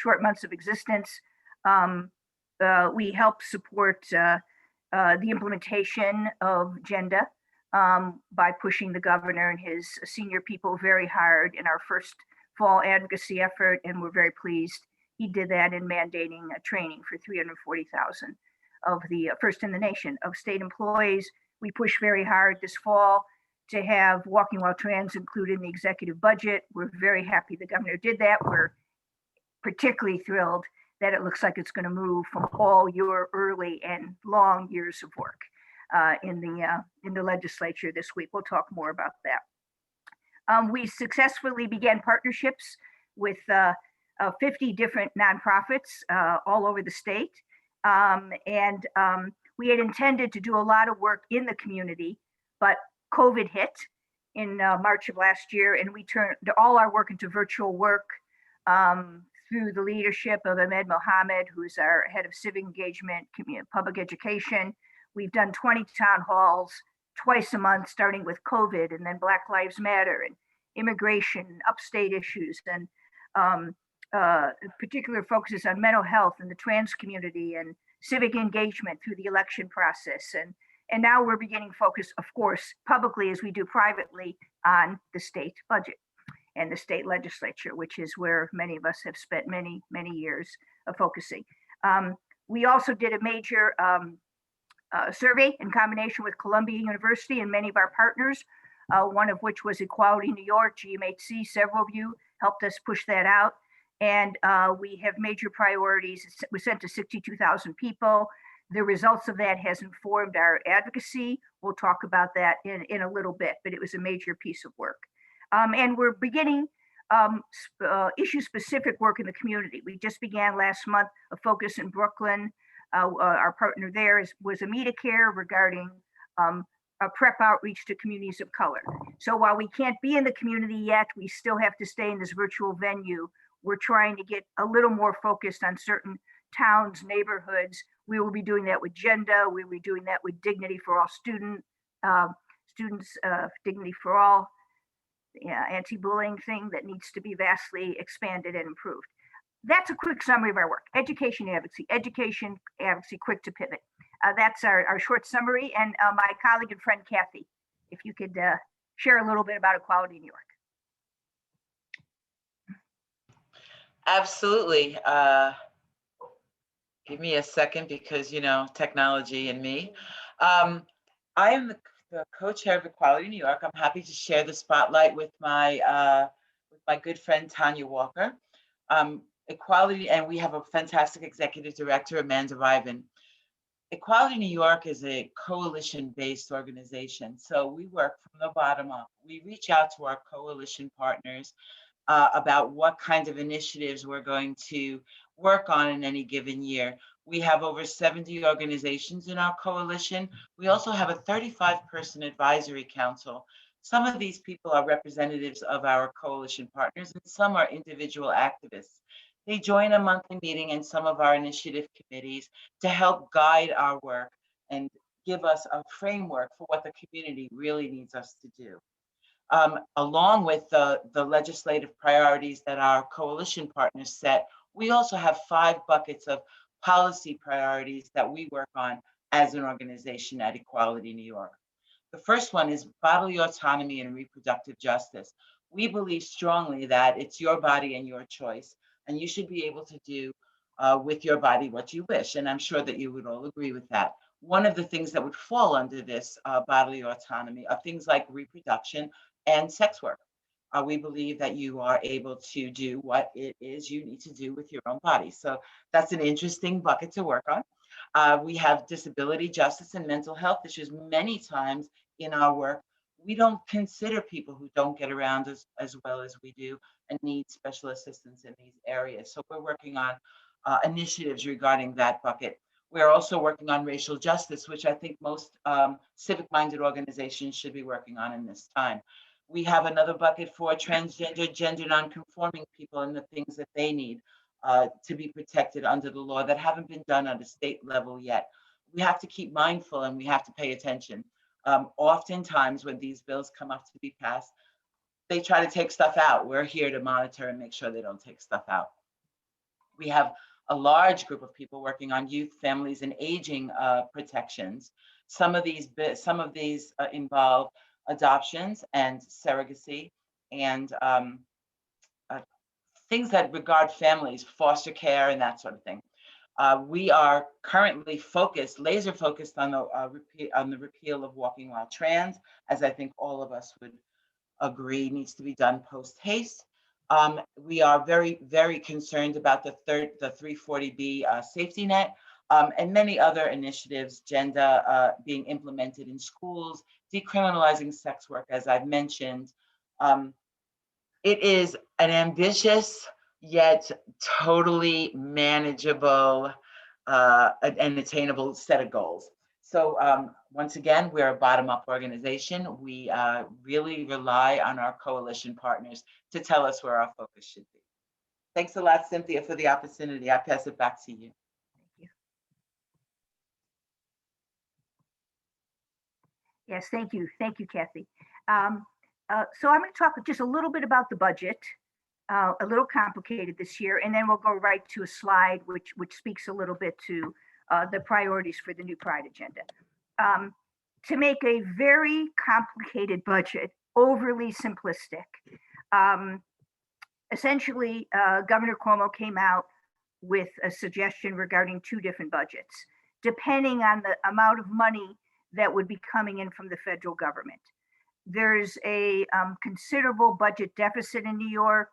short months of existence. We help support the implementation of agenda by pushing the governor and his senior people very hard in our first fall advocacy effort, and we're very pleased he did that in mandating a training for 340,000 of the first in the nation of state employees. We pushed very hard this fall to have walking while trans included in the executive budget. We're very happy the governor did that. We're particularly thrilled that it looks like it's going to move from all your early and long years of work in the legislature this week. We'll talk more about that. We successfully began partnerships with 50 different nonprofits all over the state. We had intended to do a lot of work in the community, but COVID hit in March of last year, and we turned all our work into virtual work through the leadership of Ahmed Mohammed, who is our head of civic engagement, public education. We've done 20 town halls twice a month, starting with COVID, and then Black Lives Matter and immigration, upstate issues, and particular focuses on mental health and the trans community and civic engagement through the election process. And now we're beginning focus, of course, publicly as we do privately, on the state budget and the state legislature, which is where many of us have spent many, many years of focusing. We also did a major survey in combination with Columbia University and many of our partners, one of which was Equality New York, GMHC. Several of you helped us push that out. And we have major priorities. We sent to 62,000 people. The results of that has informed our advocacy. We'll talk about that in a little bit, but it was a major piece of work. And we're beginning issue-specific work in the community. We just began last month a focus in Brooklyn. Our partner there was Amita Care regarding a PrEP outreach to communities of color. So while we can't be in the community yet, we still have to stay in this virtual venue. We're trying to get a little more focused on certain towns, neighborhoods. We will be doing that with Genda. We will be doing that with Dignity for All students, Dignity for All, anti-bullying thing that needs to be vastly expanded and improved. That's a quick summary of our work. Education advocacy, quick to pivot. That's our short summary. And my colleague and friend, Kathy, if you could share a little bit about Equality New York. Absolutely. Give me a second because, technology and me. I am the co-chair of Equality New York. I'm happy to share the spotlight with my good friend, Tanya Walker. Equality, and we have a fantastic executive director, Amanda Riven. Equality New York is a coalition-based organization. So we work from the bottom up. We reach out to our coalition partners about what kind of initiatives we're going to work on in any given year. We have over 70 organizations in our coalition. We also have a 35-person advisory council. Some of these people are representatives of our coalition partners, and some are individual activists. They join a monthly meeting in some of our initiative committees to help guide our work and give us a framework for what the community really needs us to do. Along with the legislative priorities that our coalition partners set, we also have 5 buckets of policy priorities that we work on as an organization at Equality New York. The first one is bodily autonomy and reproductive justice. We believe strongly that it's your body and your choice, and you should be able to do with your body what you wish. And I'm sure that you would all agree with that. One of the things that would fall under this bodily autonomy are things like reproduction and sex work. We believe that you are able to do what it is you need to do with your own body. So that's an interesting bucket to work on. We have disability justice and mental health issues. Many times in our work, we don't consider people who don't get around as well as we do and need special assistance in these areas. So we're working on initiatives regarding that bucket. We're also working on racial justice, which I think most civic-minded organizations should be working on in this time. We have another bucket for transgender, gender non-conforming people and the things that they need to be protected under the law that haven't been done at a state level yet. We have to keep mindful and we have to pay attention. Oftentimes when these bills come up to be passed, they try to take stuff out. We're here to monitor and make sure they don't take stuff out. We have a large group of people working on youth, families, and aging protections. Some of these involve adoptions and surrogacy, and uh, things that regard families, foster care, and that sort of thing. We are currently laser focused on the repeal of walking while trans, as I think all of us would agree needs to be done post haste. We are very, very concerned about the 340B safety net, and many other initiatives, gender being implemented in schools, decriminalizing sex work, as I've mentioned. Um, it is an ambitious yet totally manageable and attainable set of goals. So once again, we're a bottom-up organization. We really rely on our coalition partners to tell us where our focus should be. Thanks a lot, Cynthia, for the opportunity. I pass it back to you. Thank you. Yes, thank you. Thank you, Kathy. So I'm going to talk just a little bit about the budget, a little complicated this year, and then we'll go right to a slide which speaks a little bit to the priorities for the new Pride agenda. To make a very complicated budget overly simplistic, essentially, Governor Cuomo came out with a suggestion regarding two different budgets, depending on the amount of money that would be coming in from the federal government. There's a considerable budget deficit in New York,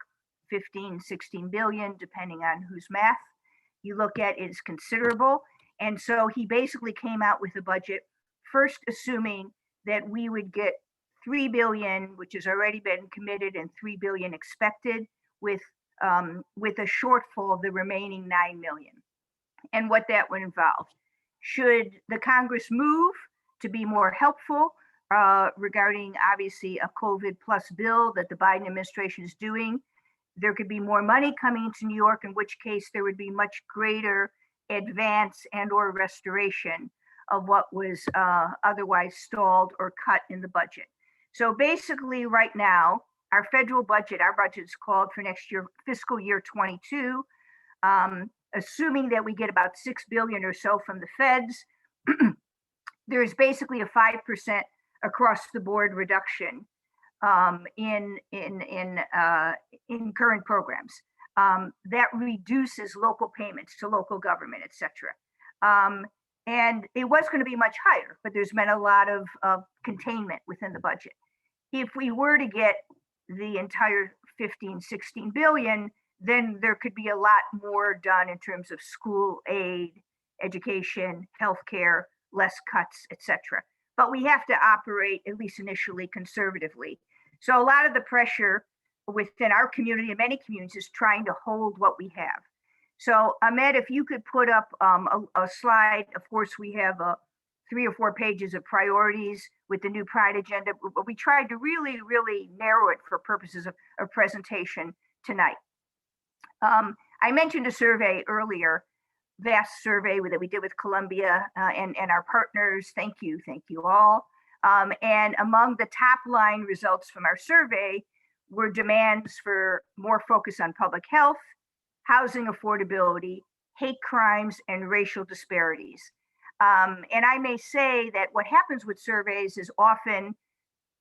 15, 16 billion, depending on whose math you look at, is considerable. And so he basically came out with a budget, first assuming that we would get 3 billion, which has already been committed, and 3 billion expected, with a shortfall of the remaining 9 million, and what that would involve. Should the Congress move to be more helpful regarding, obviously, a COVID plus bill that the Biden administration is doing, there could be more money coming into New York, in which case there would be much greater advance and or restoration of what was otherwise stalled or cut in the budget. So basically right now, our federal budget, our budget is called for next year, fiscal year 22, assuming that we get about 6 billion or so from the feds. There's basically a 5% across the board reduction in current programs. That reduces local payments to local government, et cetera. And it was going to be much higher, but there's been a lot of containment within the budget. If we were to get the entire 15, 16 billion, then there could be a lot more done in terms of school aid, education, healthcare, less cuts, et cetera. But we have to operate, at least initially, conservatively. So a lot of the pressure within our community and many communities is trying to hold what we have. So Ahmed, if you could put up a slide. Of course, we have 3 or 4 pages of priorities with the new Pride agenda, but we tried to really, really narrow it for purposes of presentation tonight. I mentioned a survey earlier, vast survey that we did with Columbia and our partners. Thank you all. And among the top line results from our survey were demands for more focus on public health, housing affordability, hate crimes, and racial disparities. And I may say that what happens with surveys is often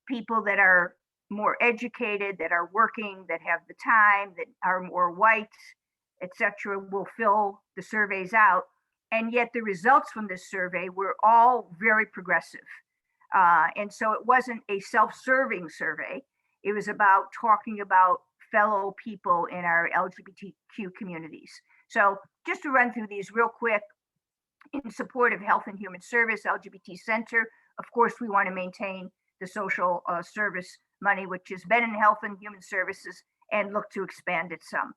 people that are more educated, that are working, that have the time, that are more white, etc., will fill the surveys out. And yet the results from this survey were all very progressive. And so it wasn't a self-serving survey. It was about talking about fellow people in our LGBTQ communities. So just to run through these real quick, in support of Health and Human Service, LGBT Center, of course, we want to maintain the social service money, which has been in Health and Human Services, and look to expand it some.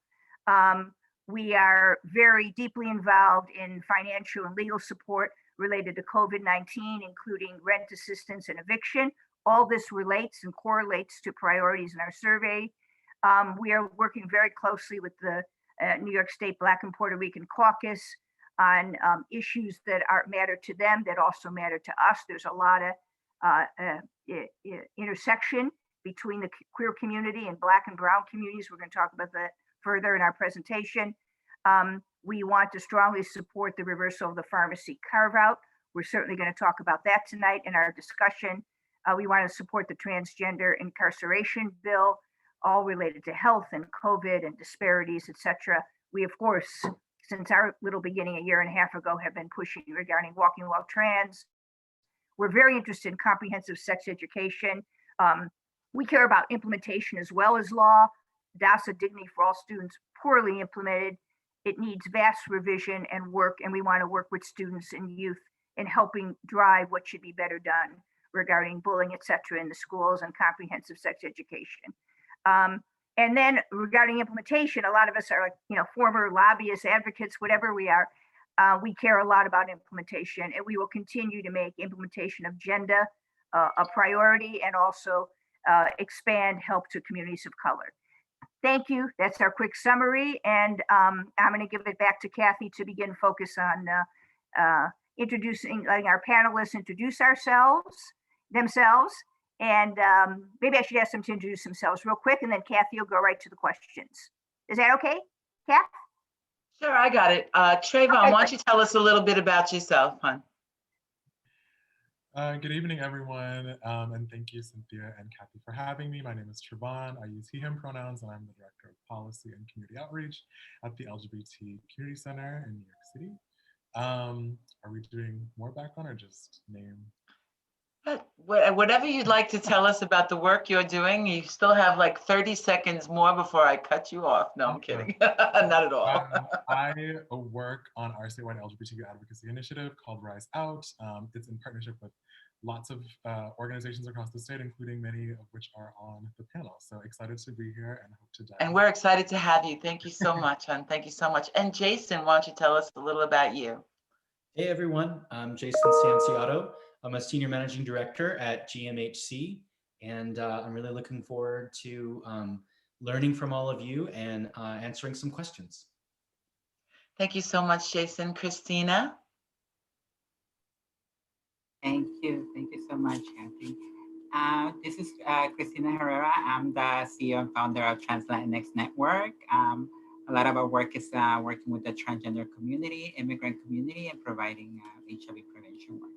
We are very deeply involved in financial and legal support related to COVID-19, including rent assistance and eviction. All this relates and correlates to priorities in our survey. We are working very closely with the New York State Black and Puerto Rican Caucus on issues that matter to them, that also matter to us. There's a lot of intersection between the queer community and Black and brown communities. We're going to talk about that further in our presentation. We want to strongly support the reversal of the pharmacy carve-out. We're certainly going to talk about that tonight in our discussion. We want to support the transgender incarceration bill, all related to health and COVID and disparities, etc. We, of course, since our little beginning a year and a half ago, have been pushing regarding walking while trans. We're very interested in comprehensive sex education. We care about implementation as well as law. DASA Dignity for All students, poorly implemented. It needs vast revision and work, and we want to work with students and youth in helping drive what should be better done regarding bullying, et cetera, in the schools and comprehensive sex education. And then regarding implementation, a lot of us are like, former lobbyists, advocates, whatever we are. We care a lot about implementation, and we will continue to make implementation of agenda a priority, and also expand help to communities of color. Thank you. That's our quick summary, and I'm going to give it back to Kathy to begin focus on letting our panelists introduce themselves, and maybe I should ask them to introduce themselves real quick, and then Kathy will go right to the questions. Is that okay, Kath? Sure, I got it. Trayvon, why don't you tell us a little bit about yourself, hon? Good evening, everyone, and thank you, Cynthia and Kathy, for having me. My name is Trayvon. I use he, him pronouns, and I'm the Director of Policy and Community Outreach at the LGBT Community Center in New York City. Are we doing more background or just name? Whatever you'd like to tell us about the work you're doing. You still have like 30 seconds more before I cut you off. No, I'm kidding. Not at all. I work on our statewide LGBTQ advocacy initiative called Rise Out. It's in partnership with lots of organizations across the state, including many of which are on the panel. So excited to be here and hope to dive. And we're excited to have you. Thank you so much, hon. Thank you so much. And Jason, why don't you tell us a little about you? Hey, everyone. I'm Jason Sanciato. I'm a Senior Managing Director at GMHC, and I'm really looking forward to learning from all of you and answering some questions. Thank you so much, Jason. Christina? Thank you. Thank you so much, Kathy. This is Christina Herrera. I'm the CEO and founder of Trans Latinx Network. A lot of our work is working with the transgender community, immigrant community, and providing HIV prevention work.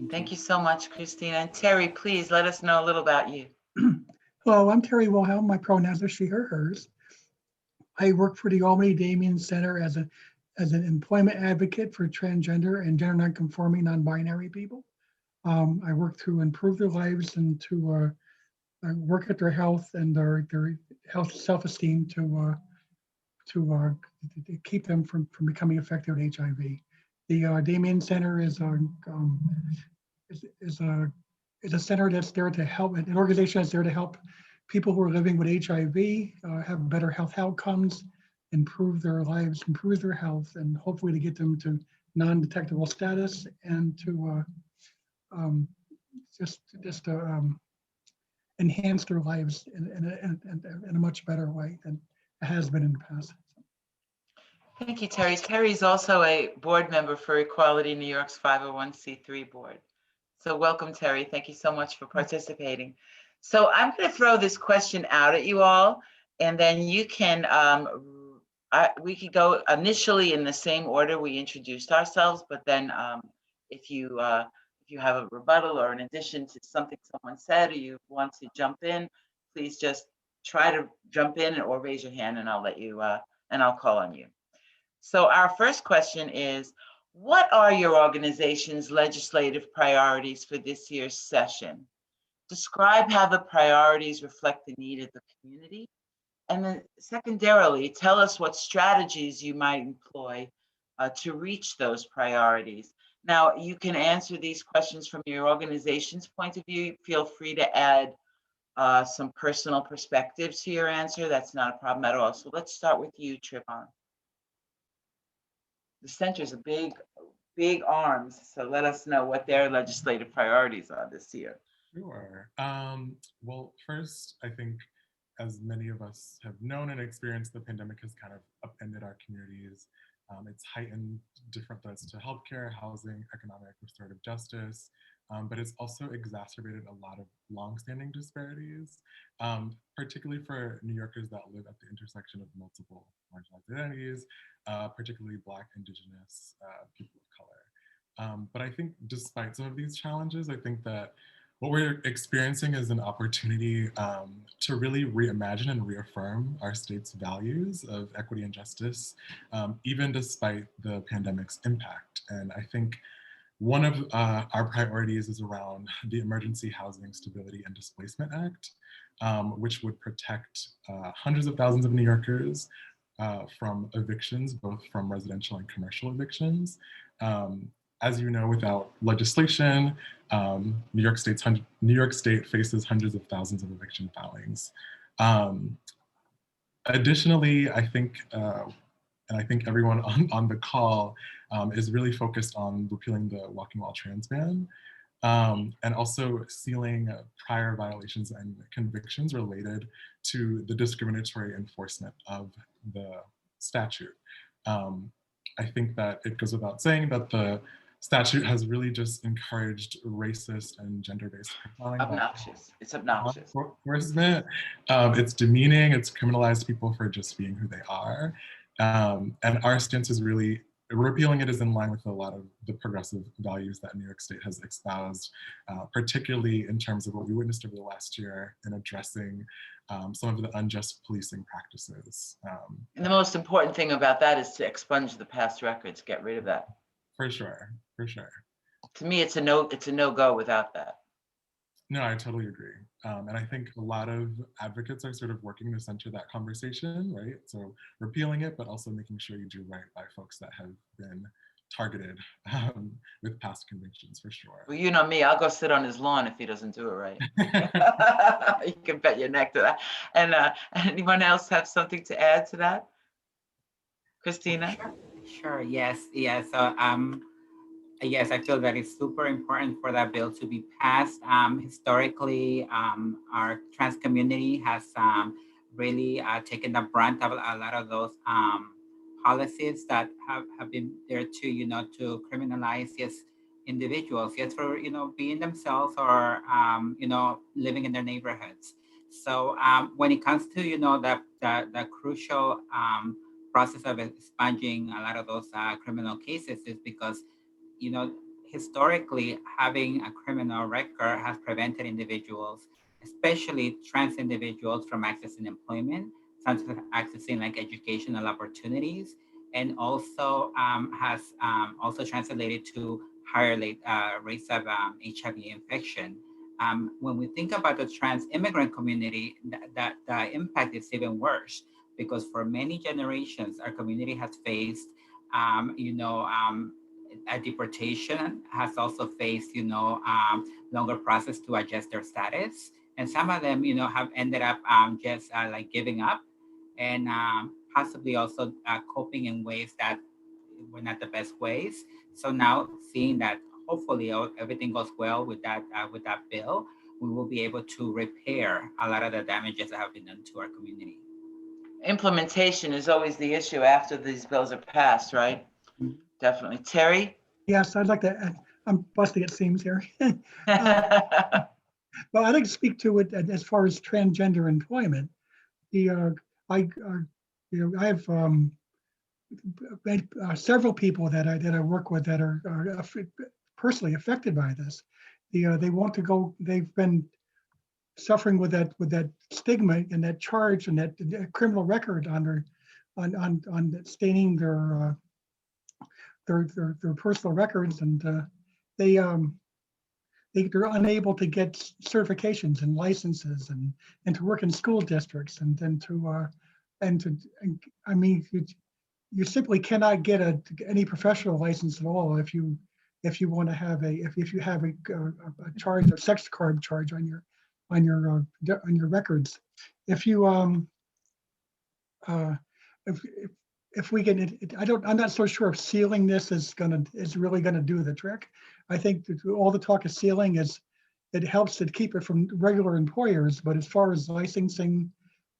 Thank you so much, Christina. And Terry, please let us know a little about you. Hello, I'm Terry Wilhelm. My pronouns are she, her, hers. I work for the Albany Damien Center as an employment advocate for transgender and gender non-conforming non-binary people. I work to improve their lives and to work at their health and their health self-esteem to keep them from becoming affected with HIV. The Damien Center is a center that's there to help, an organization that's there to help people who are living with HIV have better health outcomes, improve their lives, improve their health, and hopefully to get them to non-detectable status and to enhance their lives in a much better way than it has been in the past. Thank you, Terry. Terry is also a board member for Equality New York's 501c3 board. So welcome, Terry. Thank you so much for participating. So I'm going to throw this question out at you all, and then you can, we could go initially in the same order we introduced ourselves, but then if you have a rebuttal or an addition to something someone said, or you want to jump in, please just try to jump in or raise your hand, and I'll let you, and I'll call on you. So our first question is, what are your organization's legislative priorities for this year's session? Describe how the priorities reflect the need of the community. And then secondarily, tell us what strategies you might employ to reach those priorities. Now, you can answer these questions from your organization's point of view. Feel free to add some personal perspectives to your answer. That's not a problem at all. So let's start with you, Trayvon. The center's a big arms, so let us know what their legislative priorities are this year. Sure. Well, first, I think as many of us have known and experienced, the pandemic has kind of upended our communities. It's heightened different threats to healthcare, housing, economic, restorative justice, but it's also exacerbated a lot of longstanding disparities, particularly for New Yorkers that live at the intersection of multiple marginalized identities, particularly Black, Indigenous, people of color. But I think despite some of these challenges, I think that what we're experiencing is an opportunity to really reimagine and reaffirm our state's values of equity and justice, even despite the pandemic's impact. And I think one of our priorities is around the Emergency Housing Stability and Displacement Act, which would protect hundreds of thousands of New Yorkers from evictions, both from residential and commercial evictions. As you know, without legislation, New York State faces hundreds of thousands of eviction filings. Additionally, I think, and I think everyone on the call is really focused on repealing the walking while trans ban, and also sealing prior violations and convictions related to the discriminatory enforcement of the statute. I think that it goes without saying that the statute has really just encouraged racist and gender-based profiling. Obnoxious. It's obnoxious. Enforcement. It's demeaning. It's criminalized people for just being who they are. And our stance is really repealing it is in line with a lot of the progressive values that New York State has espoused, particularly in terms of what we witnessed over the last year in addressing some of the unjust policing practices. And the most important thing about that is to expunge the past records, get rid of that. For sure, for sure. To me, it's a no-go without that. No, I totally agree. And I think a lot of advocates are sort of working to center that conversation, right? So repealing it, but also making sure you do right by folks that have been targeted with past convictions, for sure. Well, you know me, I'll go sit on his lawn if he doesn't do it right. You can bet your neck to that. And anyone else have something to add to that? Christina? Sure. Yes. So yes, I feel that it's super important for that bill to be passed. Historically, our trans community has really taken the brunt of a lot of those policies that have been there to, to criminalize individuals, for, being themselves or, living in their neighborhoods. So when it comes to, the crucial process of expunging a lot of those criminal cases is because, historically, having a criminal record has prevented individuals, especially trans individuals, from accessing employment, accessing like educational opportunities, and also has also translated to higher rates of HIV infection. When we think about the trans immigrant community, that the impact is even worse, because for many generations, our community has faced, a deportation, has also faced, longer process to adjust their status. And some of them, have ended up just like giving up, and possibly also coping in ways that were not the best ways. So now, seeing that hopefully everything goes well with that bill, we will be able to repair a lot of the damages that have been done to our community. Implementation is always the issue after these bills are passed, right? Mm-hmm. Definitely. Terry? Yes, I'd like to add, I'm busting at seams here. Well, I'd like to speak to it as far as transgender employment. I have several people that I work with that are personally affected by this. They want to go. They've been suffering with that stigma and that charge and that criminal record on staining their personal records, and they're unable to get certifications and licenses and to work in school districts I mean, you simply cannot get any professional license at all if you want to have if you have a charge, a sex crime charge on your records. If you if we can, I'm not so sure if sealing this is really gonna do the trick. I think that all the talk of sealing it helps to keep it from regular employers, but as far as licensing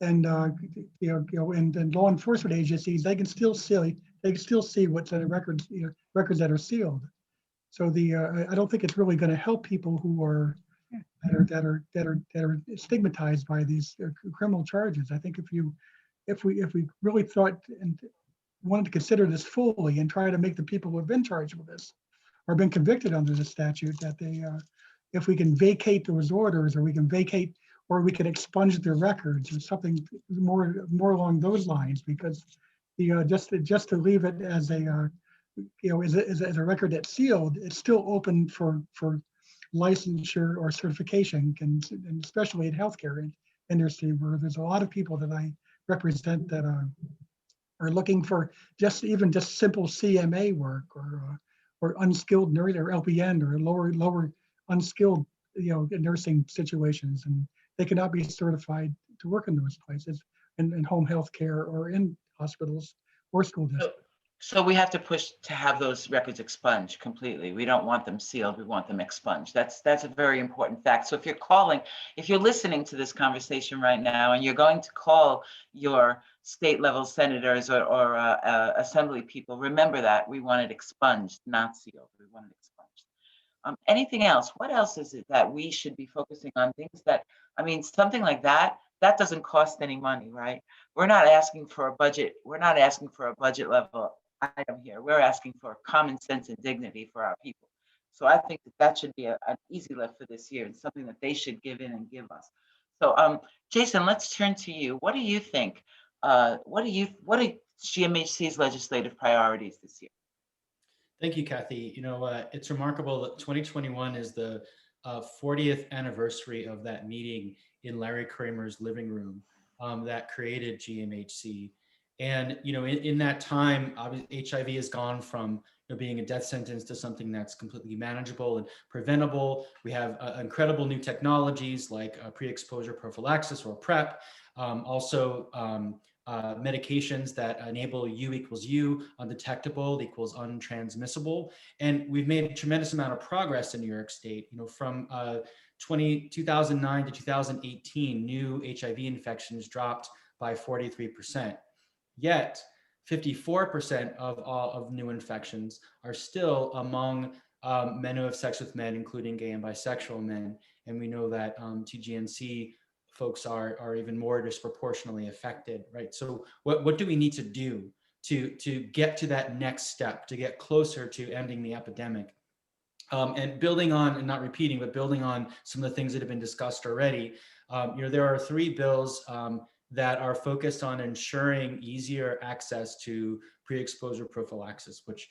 and and law enforcement agencies, they can still see what's in the records, records that are sealed. So I don't think it's really going to help people who are that are stigmatized by these criminal charges. I think if we really thought and wanted to consider this fully and try to make the people who have been charged with this or been convicted under the statute, that if we can vacate those orders, or we can vacate, or we can expunge their records, or something more along those lines, because just to leave it as as a record that's sealed, it's still open for licensure or certification, and especially in healthcare industry, where there's a lot of people that I represent that are looking for just simple CMA work, or unskilled nurse, or LPN, or lower unskilled nursing situations, and they cannot be certified to work in those places, in home health care or in hospitals or school districts. So we have to push to have those records expunged completely. We don't want them sealed. We want them expunged. That's a very important fact. So if you're listening to this conversation right now, and you're going to call your state level senators or assembly people, remember that we want it expunged, not sealed. We want it expunged. Anything else? What else is it that we should be focusing on? Things that, something like that doesn't cost any money, right? We're not asking for a budget. We're not asking for a budget level item here. We're asking for common sense and dignity for our people. So I think that should be an easy lift for this year, and something that they should give in and give us. So Jason, let's turn to you. What do you think? What are GMHC's legislative priorities this year? Thank you, Kathy. It's remarkable that 2021 is the 40th anniversary of that meeting in Larry Kramer's living room that created GMHC. And in that time, obviously, HIV has gone from being a death sentence to something that's completely manageable and preventable. We have incredible new technologies like pre-exposure prophylaxis, or PrEP. Medications that enable U equals U, undetectable equals untransmissible. And we've made a tremendous amount of progress in New York State. From 2009 to 2018, new HIV infections dropped by 43%. Yet 54% of new infections are still among men who have sex with men, including gay and bisexual men. And we know that TGNC folks are even more disproportionately affected, right? So what do we need to do to get to that next step, to get closer to ending the epidemic? And building on, and not repeating, but building on some of the things that have been discussed already, there are 3 bills that are focused on ensuring easier access to pre-exposure prophylaxis, which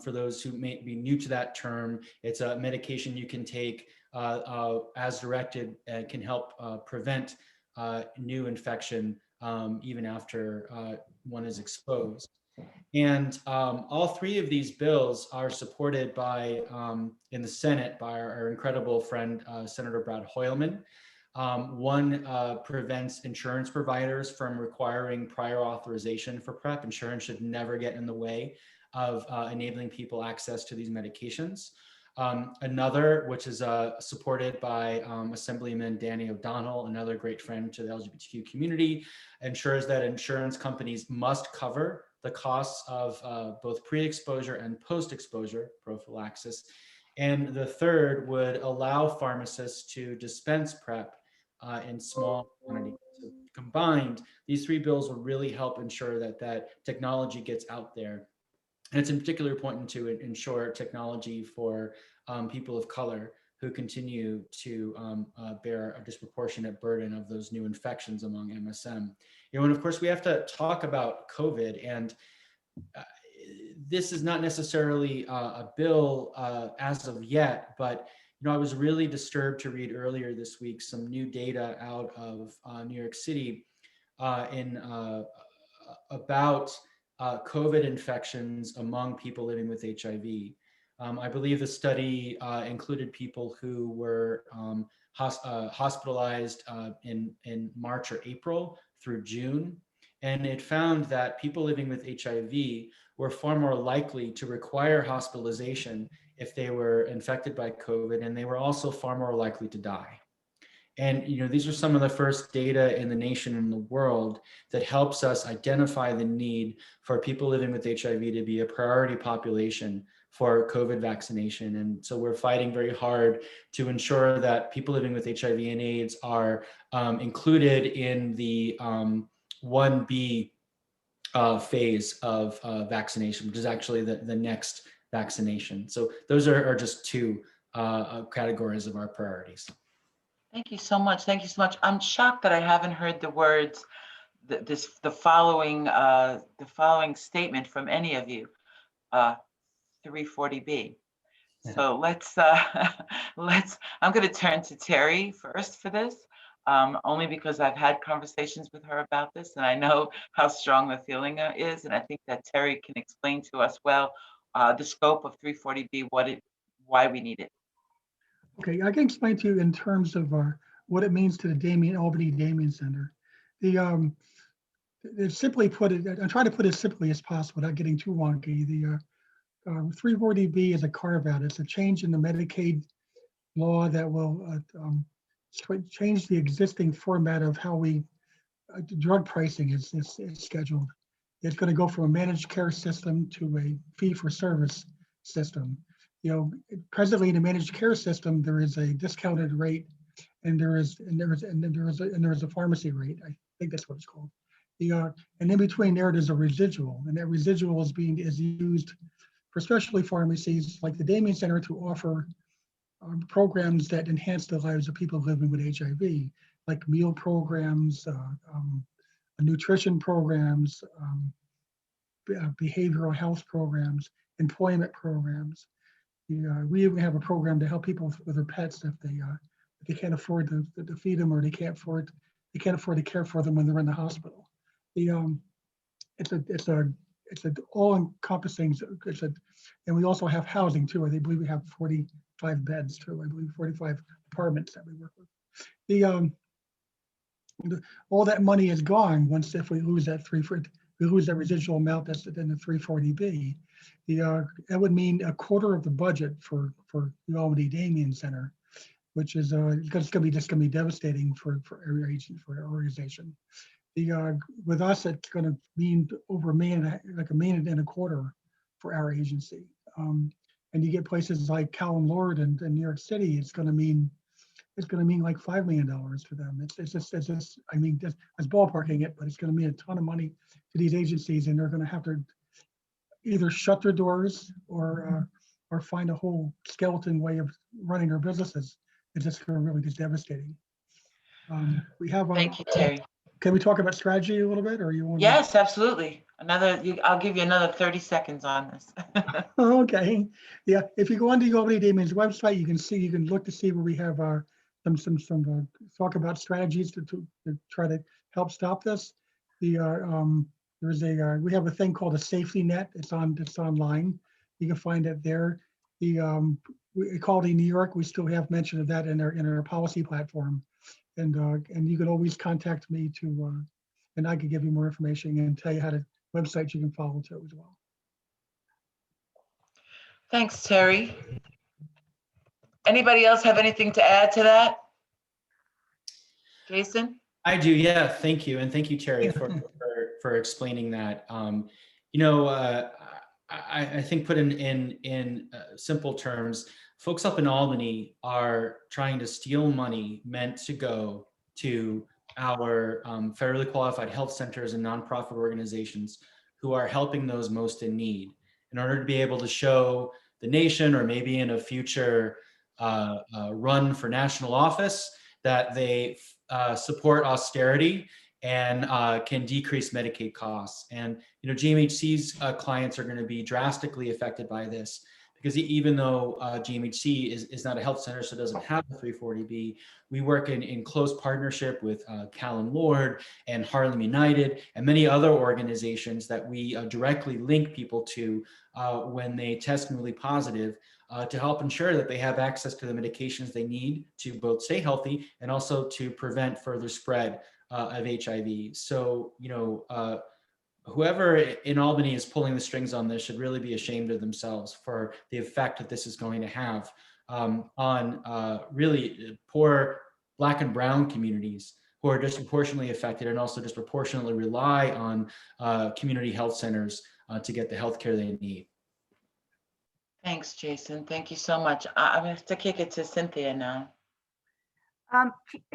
for those who may be new to that term, it's a medication you can take as directed and can help prevent new infection even after one is exposed. And all 3 of these bills are supported by, in the Senate, by our incredible friend, Senator Brad Hoylman. One prevents insurance providers from requiring prior authorization for PrEP. Insurance should never get in the way of enabling people access to these medications. Another, which is supported by Assemblyman Danny O'Donnell, another great friend to the LGBTQ community, ensures that insurance companies must cover the costs of both pre-exposure and post-exposure prophylaxis. And the third would allow pharmacists to dispense PrEP in small quantities. So combined, these 3 bills will really help ensure that technology gets out there. And it's in particular important to ensure technology for people of color who continue to bear a disproportionate burden of those new infections among MSM. And of course, we have to talk about COVID, and this is not necessarily a bill as of yet, but I was really disturbed to read earlier this week some new data out of New York City about COVID infections among people living with HIV. I believe the study included people who were hospitalized in March or April through June. And it found that people living with HIV were far more likely to require hospitalization if they were infected by COVID, and they were also far more likely to die. And these are some of the first data in the nation and the world that helps us identify the need for people living with HIV to be a priority population for COVID vaccination. And so we're fighting very hard to ensure that people living with HIV and AIDS are included in the 1B phase of vaccination, which is actually the next vaccination. So those are just two categories of our priorities. Thank you so much. Thank you so much. I'm shocked that I haven't heard the words, the following statement from any of you, 340B. So let's, I'm going to turn to Terry first for this, only because I've had conversations with her about this, and I know how strong the feeling is, and I think that Terry can explain to us well the scope of 340B, why we need it. Okay, I can explain to you in terms of what it means to the Albany Damien Center. Simply put it, I try to put it as simply as possible without getting too wonky. The 340B is a carve out. It's a change in the Medicaid law that will change the existing format of how drug pricing is scheduled. It's going to go from a managed care system to a fee for service system. Presently in the managed care system, there is a discounted rate, and there is a pharmacy rate. I think that's what it's called. And in between there's a residual, and that residual is used for specialty pharmacies like the Damien Center to offer programs that enhance the lives of people living with HIV, like meal programs, nutrition programs, behavioral health programs, employment programs. We even have a program to help people with their pets if they can't afford to feed them, or they can't afford to care for them when they're in the hospital. It's an all-encompassing. And we also have housing too. I believe we have 45 beds too. I believe 45 apartments that we work with. All that money is gone if we lose that residual amount that's in the 340B. That would mean a quarter of the budget for the Albany Damien Center, which is going to be devastating for every agency, for our organization. With us, it's going to mean over $1.25 million for our agency. And you get places like Calum Lord and New York City, it's going to mean like $5 million for them. It's just I mean, that's ballparking it, but it's going to mean a ton of money to these agencies, and they're going to have to either shut their doors or find a whole skeleton way of running their businesses. It's just going to really be devastating. We have. Thank you, Terry. Can we talk about strategy a little bit, or you want? Yes, absolutely. I'll give you another 30 seconds on this. Okay. Yeah. If you go onto the Albany Damien's website, you can look to see where we have some talk about strategies to try to help stop this. We have a thing called a safety net. It's online. You can find it there. Equality New York, we still have mention of that in our policy platform. And you can always contact me and I can give you more information and tell you websites you can follow too as well. Thanks, Terry. Anybody else have anything to add to that? Jason? I do, yeah. Thank you, and thank you, Terry, for explaining that. I think put in simple terms, folks up in Albany are trying to steal money meant to go to our federally qualified health centers and nonprofit organizations who are helping those most in need, in order to be able to show the nation, or maybe in a future run for national office, that they support austerity and can decrease Medicaid costs. And GMHC's clients are going to be drastically affected by this, because even though GMHC is not a health center, so it doesn't have the 340B, we work in close partnership with Calum Lord and Harlem United and many other organizations that we directly link people to when they test newly positive, to help ensure that they have access to the medications they need to both stay healthy and also to prevent further spread of HIV. So, whoever in Albany is pulling the strings on this should really be ashamed of themselves for the effect that this is going to have on really poor Black and Brown communities who are disproportionately affected and also disproportionately rely on community health centers to get the healthcare they need. Thanks, Jason. Thank you so much. I'm going to have to kick it to Cynthia now.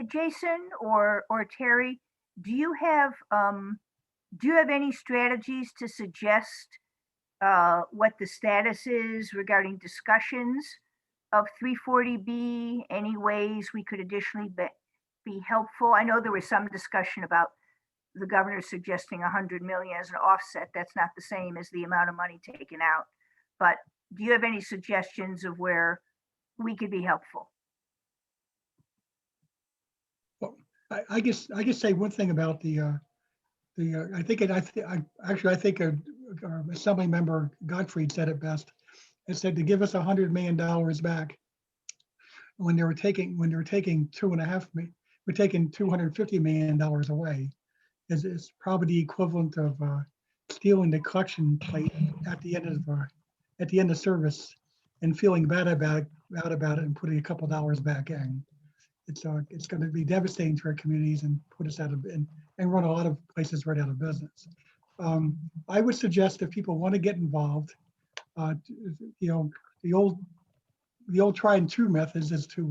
Jason or Terry, do you have any strategies to suggest what the status is regarding discussions of 340B? Any ways we could additionally be helpful? I know there was some discussion about the governor suggesting 100 million as an offset. That's not the same as the amount of money taken out. But do you have any suggestions of where we could be helpful? Well, I guess say one thing about I think Assembly Member Gottfried said it best. It said to give us $100 million back when we're taking $250 million away is probably the equivalent of stealing the collection plate at the end of service and feeling bad about it and putting a couple dollars back in. It's going to be devastating to our communities and put us out of and run a lot of places right out of business. I would suggest if people want to get involved, the old tried and true methods is to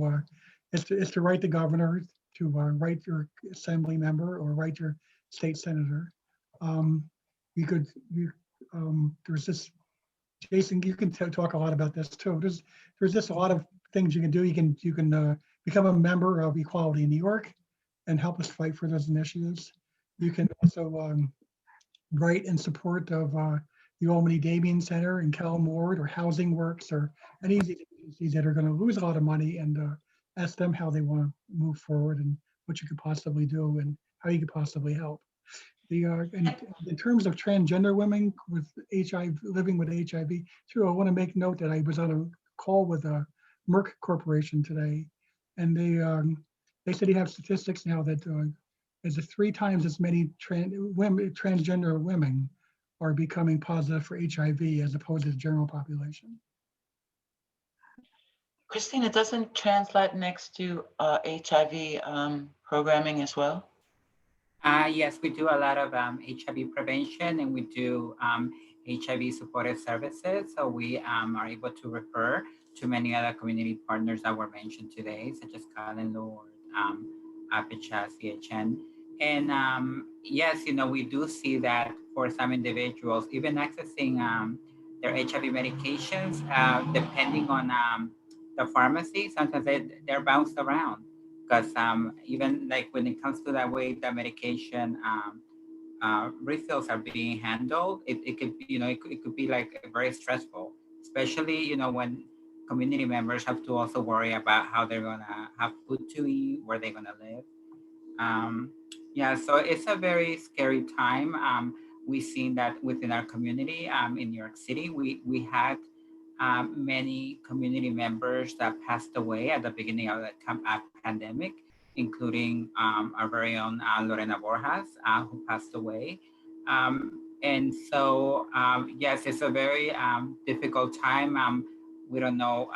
write the governor, to write your assembly member or write your state senator. There's this, Jason, you can talk a lot about this too. There's just a lot of things you can do. You can become a member of Equality in New York and help us fight for those initiatives. You can also write in support of the Albany Damien Center and Cal Ward or Housing Works or any of these agencies that are going to lose a lot of money, and ask them how they want to move forward and what you could possibly do and how you could possibly help. In terms of transgender women with HIV, living with HIV, too, I want to make note that I was on a call with Merck Corporation today, and they said they have statistics now that there's 3 times as many transgender women are becoming positive for HIV as opposed to the general population. Christina, doesn't Trans-Latinx do HIV programming as well? Yes, we do a lot of HIV prevention, and we do HIV supportive services. So we are able to refer to many other community partners that were mentioned today, such as Colin Lord, Apicha, CHN. And yes, we do see that for some individuals, even accessing their HIV medications, depending on the pharmacy, sometimes they're bounced around. Because even like when it comes to that way the medication refills are being handled, it could be, it could be like very stressful, especially, when community members have to also worry about how they're gonna have food to eat, where they're gonna live. Yeah, so it's a very scary time. We've seen that within our community in New York City. We had many community members that passed away at the beginning of the pandemic, including our very own Lorena Borjas, who passed away. And so, yes, it's a very difficult time. We don't know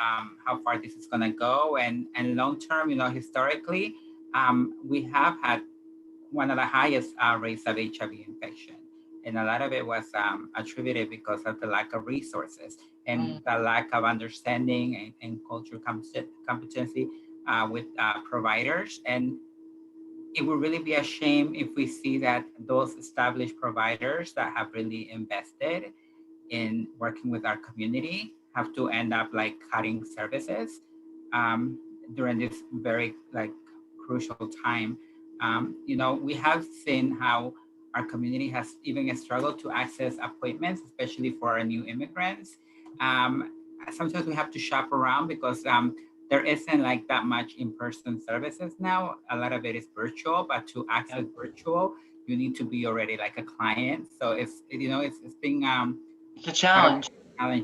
how far this is going to go. And long term, historically, we have had one of the highest rates of HIV infection. And a lot of it was attributed because of the lack of resources and the lack of understanding and cultural competency with providers. And it would really be a shame if we see that those established providers that have really invested in working with our community have to end up like cutting services during this very crucial time. We have seen how our community has even struggled to access appointments, especially for our new immigrants. Sometimes we have to shop around because there isn't like that much in-person services now. A lot of it is virtual, but to access virtual, you need to be already like a client. So it's being it's a challenge.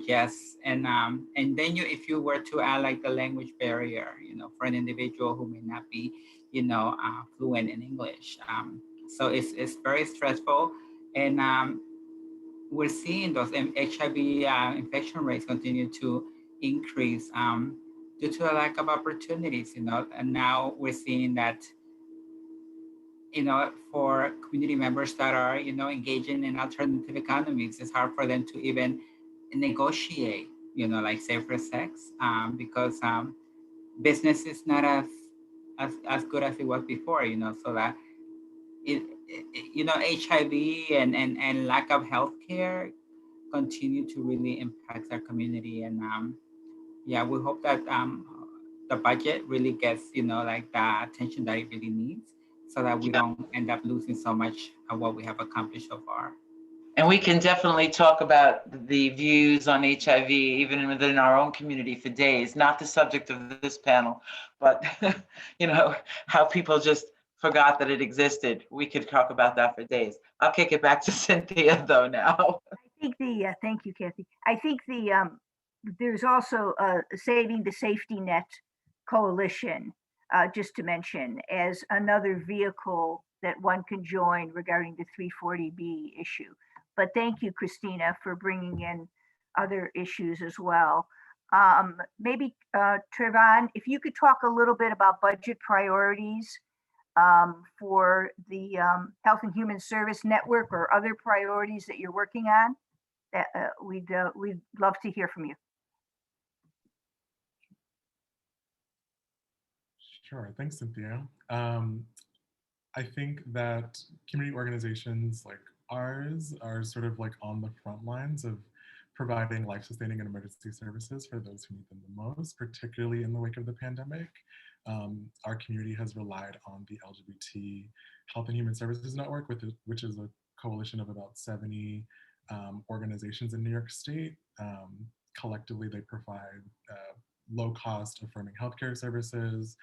Yes, and then if you were to add like the language barrier, for an individual who may not be, fluent in English, so it's very stressful, and we're seeing those HIV infection rates continue to increase. due to a lack of opportunities, and now we're seeing that, for community members that are, engaging in alternative economies, it's hard for them to even negotiate, like safer sex, because business is not as good as it was before, so that HIV and lack of health care continue to really impact our community. And yeah, we hope that the budget really gets, like the attention that it really needs, so that we don't end up losing so much of what we have accomplished so far. And we can definitely talk about the views on HIV even within our own community for days, not the subject of this panel, but how people just forgot that it existed. We could talk about that for days. I'll kick it back to Cynthia though now. I think thank you, Kathy. I think there's also Saving the Safety Net Coalition, just to mention, as another vehicle that one can join regarding the 340B issue. But thank you, Christina, for bringing in other issues as well. Maybe Trevon, if you could talk a little bit about budget priorities for the Health and Human Service Network, or other priorities that you're working on, that we'd love to hear from you. Sure, thanks, Cynthia. I think that community organizations like ours are sort of like on the front lines of providing life-sustaining and emergency services for those who need them the most, particularly in the wake of the pandemic. Our community has relied on the LGBT Health and Human Services Network, which is a coalition of about 70 organizations in New York State. Collectively, they provide low-cost affirming healthcare services,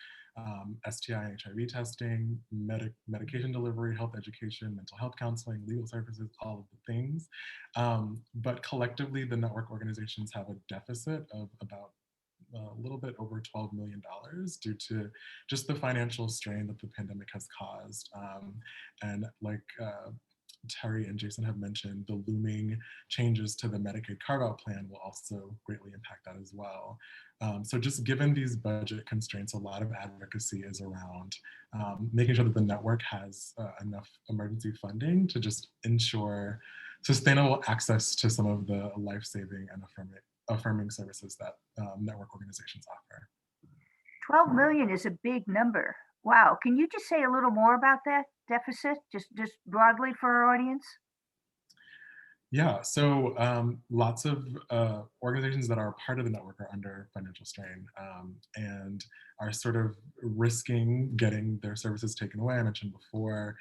STI and HIV testing, medication delivery, health education, mental health counseling, legal services, all of the things. But collectively, the network organizations have a deficit of about a little bit over $12 million due to just the financial strain that the pandemic has caused. And like Terry and Jason have mentioned, the looming changes to the Medicaid carve-out plan will also greatly impact that as well. So just given these budget constraints, a lot of advocacy is around making sure that the network has enough emergency funding to just ensure sustainable access to some of the life-saving and affirming services that network organizations offer. 12 million is a big number. Wow. Can you just say a little more about that deficit, just broadly for our audience? Yeah, so lots of organizations that are part of the network are under financial strain and are sort of risking getting their services taken away. I mentioned before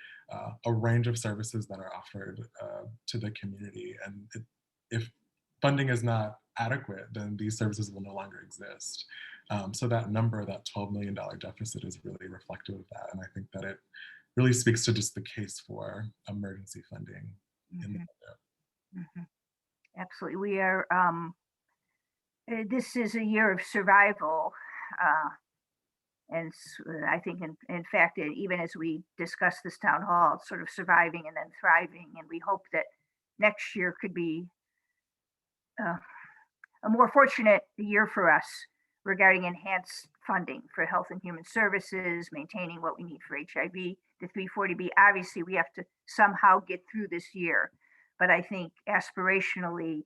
a range of services that are offered to the community. And if funding is not adequate, then these services will no longer exist. So that number, that $12 million deficit, is really reflective of that. And I think that it really speaks to just the case for emergency funding in the budget. Mm-hmm. Absolutely. We are, this is a year of survival. And I think, in fact, even as we discuss this town hall, it's sort of surviving and then thriving. And we hope that next year could be a more fortunate year for us regarding enhanced funding for health and human services, maintaining what we need for HIV, the 340B. Obviously, we have to somehow get through this year. But I think aspirationally,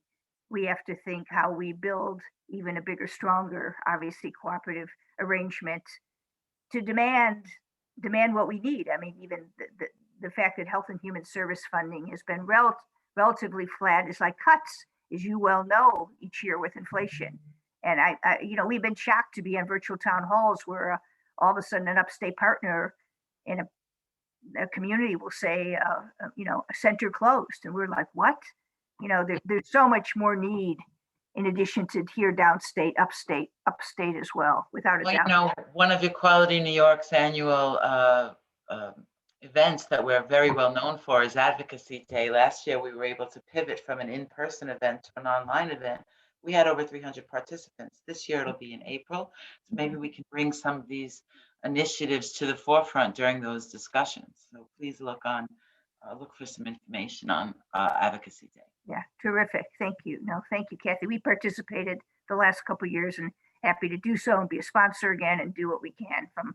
we have to think how we build even a bigger, stronger, obviously cooperative arrangement to demand what we need. I mean, even the fact that health and human service funding has been relatively flat is like cuts, as you well know, each year with inflation. And we've been shocked to be on virtual town halls where all of a sudden an upstate partner in a community will say, a center closed. And we're like, what? There's so much more need in addition to here, downstate, upstate as well, without a doubt. One of Equality New York's annual events that we're very well known for is Advocacy Day. Last year, we were able to pivot from an in-person event to an online event. We had over 300 participants. This year, it'll be in April. So maybe we can bring some of these initiatives to the forefront during those discussions. So please look for some information on Advocacy Day. Yeah, terrific. Thank you. No, thank you, Kathy. We participated the last couple of years and happy to do so and be a sponsor again and do what we can from.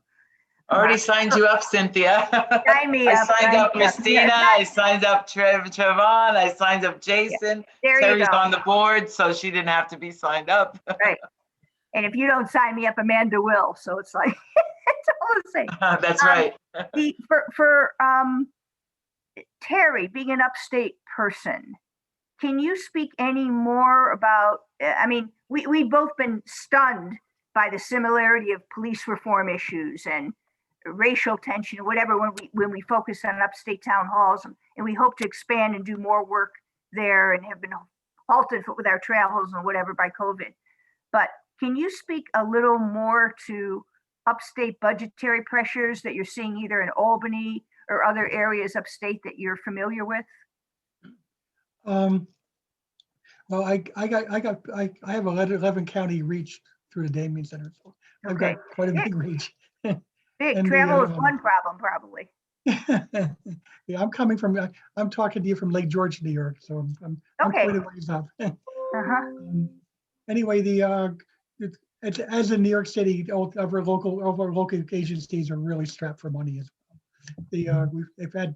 Already signed you up, Cynthia. Sign me I up. signed up sign me Christina. Yeah, I signed up Trevon. I signed up Jason. there you Terry's go. on the board, so she didn't have to be signed up. Right. And if you don't sign me up, Amanda will. So it's like, it's all the same. That's right. For Terry, being an upstate person, can you speak any more about, I mean, we've both been stunned by the similarity of police reform issues and racial tension or whatever when we focus on upstate town halls, and we hope to expand and do more work there and have been halted with our travels and whatever by COVID. But can you speak a little more to upstate budgetary pressures that you're seeing either in Albany or other areas upstate that you're familiar with? Well, I have 11 county reach through the Damien Center, so I've got quite a big reach. Big And travel is one problem, probably. Yeah, I'm talking to you from Lake George, New York, so I'm Okay. quite a ways up. Uh-huh. Anyway, as in New York City, all of our local agencies are really strapped for money as well. We've had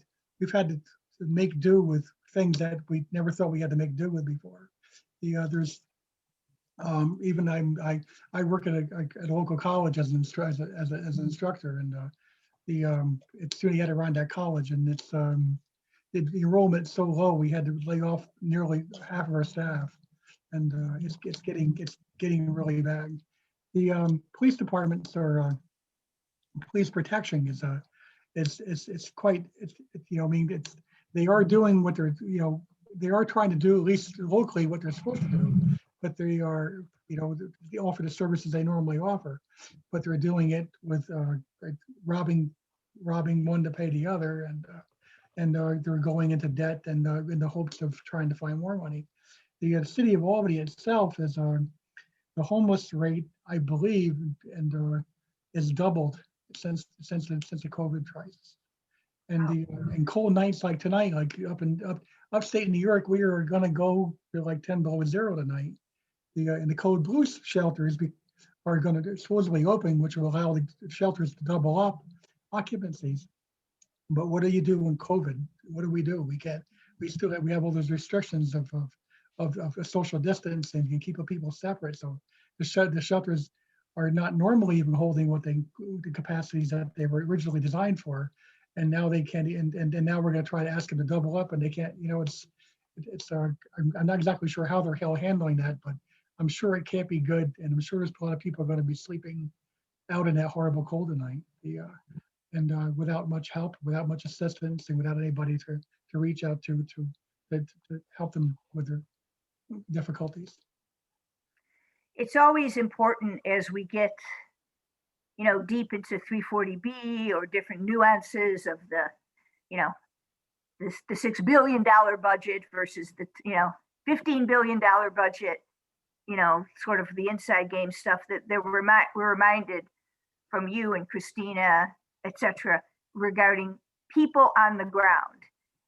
to make do with things that we never thought we had to make do with before. There's even I work at a local college as an instructor, and it's SUNY Adirondack College, and it's the enrollment's so low we had to lay off nearly half of our staff, and it's getting really bad. The police departments or police protection is they are doing what they're they are trying to do, at least locally, what they're supposed to do, but they are they offer the services they normally offer, but they're doing it with robbing one to pay the other, and they're going into debt and in the hopes of trying to find more money. The city of Albany itself is the homeless rate, I believe, and is doubled since the COVID crisis. And in cold nights like tonight, like upstate New York, we are going to go to like 10 below zero tonight. And the code blue shelters are going to supposedly open, which will allow the shelters to double up occupancies. But what do you do in COVID? What do? We have all those restrictions of social distance and keeping people separate. So the shelters are not normally even holding the capacities that they were originally designed for. And now they can't, and now we're going to try to ask them to double up, and they can't. I'm not exactly sure how they're handling that, but I'm sure it can't be good, and I'm sure there's a lot of people are going to be sleeping out in that horrible cold tonight, and without much help, without much assistance, and without anybody to reach out to help them with their difficulties. It's always important as we get deep into 340B or different nuances of the $6 billion budget versus the $15 billion budget, sort of the inside game stuff that we're reminded from you and Christina, et cetera, regarding people on the ground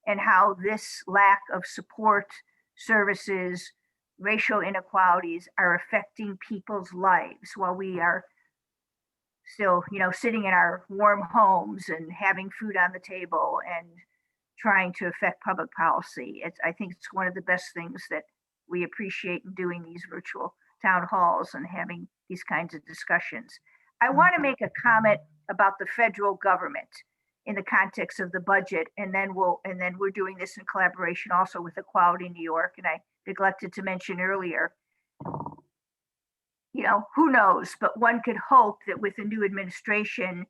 and how this lack of support services, racial inequalities are affecting people's lives while we are still, sitting in our warm homes and having food on the table and trying to affect public policy. I think it's one of the best things that we appreciate in doing these virtual town halls and having these kinds of discussions. I want to make a comment about the federal government in the context of the budget, and then we're doing this in collaboration also with Equality New York. And I neglected to mention earlier, who knows, but one could hope that with the new administration,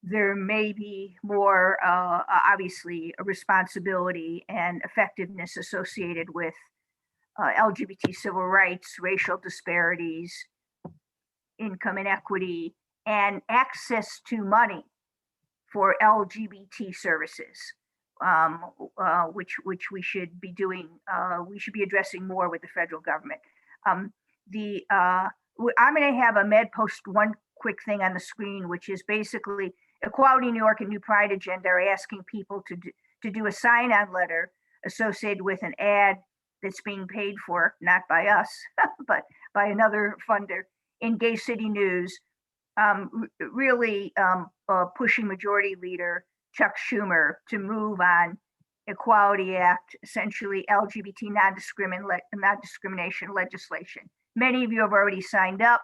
there may be more, obviously, a responsibility and effectiveness associated with LGBT civil rights, racial disparities, income inequity, and access to money for LGBT services, which we should be doing. We should be addressing more with the federal government. I'm going to have Ahmed post one quick thing on the screen, which is basically Equality New York and New Pride Agenda are asking people to do a sign-on letter associated with an ad that's being paid for, not by us, but by another funder, in Gay City News, really pushing Majority Leader Chuck Schumer to move on Equality Act, essentially LGBT non-discrimination legislation. Many of you have already signed up.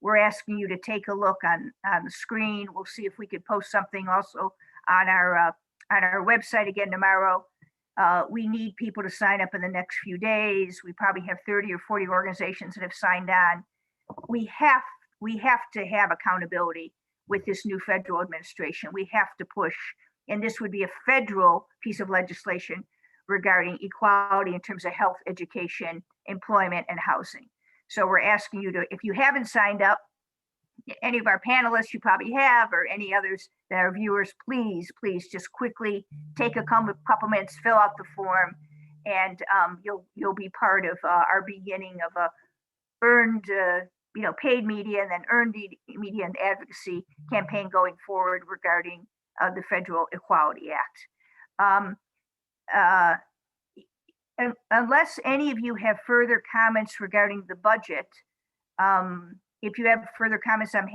We're asking you to take a look on the screen. We'll see if we could post something also on our website again tomorrow. We need people to sign up in the next few days. We probably have 30 or 40 organizations that have signed on. We have to have accountability with this new federal administration. We have to push, and this would be a federal piece of legislation regarding equality in terms of health, education, employment, and housing. So we're asking you to, if you haven't signed up, any of our panelists you probably have, or any others that are viewers, please just quickly take a couple minutes, fill out the form, and you'll be part of our beginning of a earned paid media and then earned media and advocacy campaign going forward regarding the Federal Equality Act. Unless any of you have further comments regarding the budget, if you have further comments, I'm